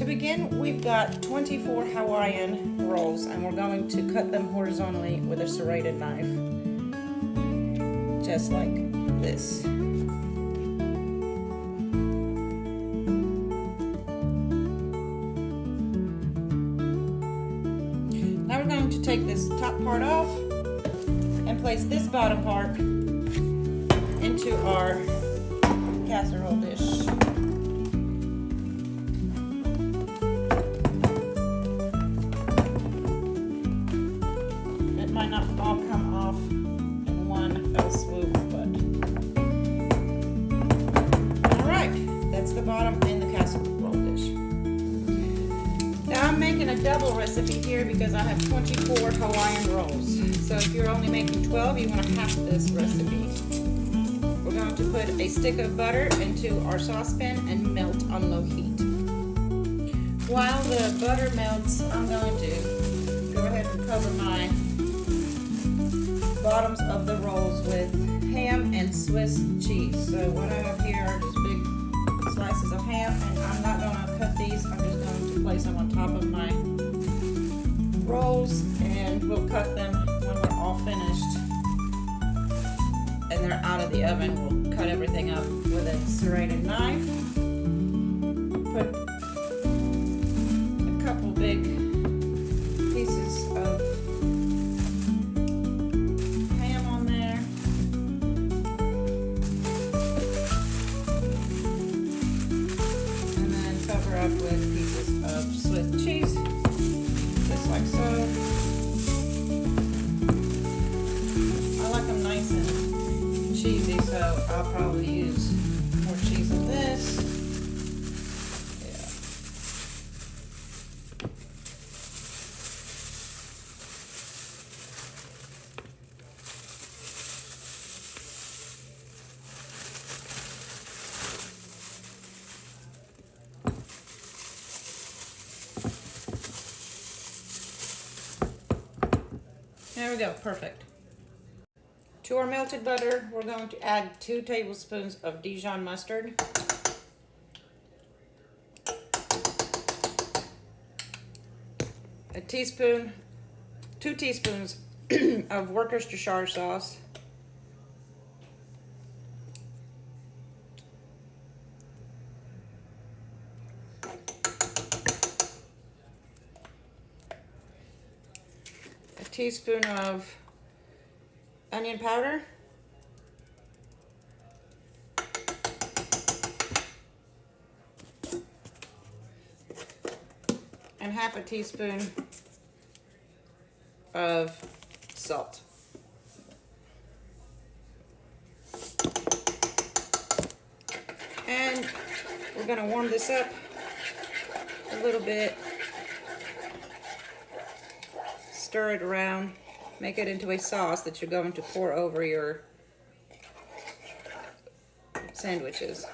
begin, we've got 24 Hawaiian rolls, and we're going to cut them horizontally with a serrated knife, just like this. Now we're going to take this top part off and place this bottom part into our casserole dish. It might not all come off in one fell swoop, but alright, that's the bottom in the casserole dish. Now I'm making a double recipe here because I have 24 Hawaiian rolls. So if you're only making 12, you want to half this recipe. We're going to put a stick of butter into our saucepan and melt on low heat. While the butter melts, I'm going to go ahead and cover my bottoms of the rolls with ham and Swiss cheese. So what I have here are just big slices of ham, and I'm not going to cut these. I'm just going to place them on top of my rolls, and we'll cut them when we're all finished and they're out of the oven. We'll cut everything up with a serrated knife. Put a couple big pieces of ham on there. And then cover up with pieces of Swiss cheese, just like so. I like them nice and cheesy, so I'll probably use more cheese than this. Yeah. There we go, perfect. To our melted butter, we're going to add 2 tablespoons of Dijon mustard, a teaspoon, 2 teaspoons of Worcestershire sauce, a teaspoon of onion powder, and half a teaspoon of salt. And we're going to warm this up a little bit, stir it around. Make it into a sauce that you're going to pour over your sandwiches.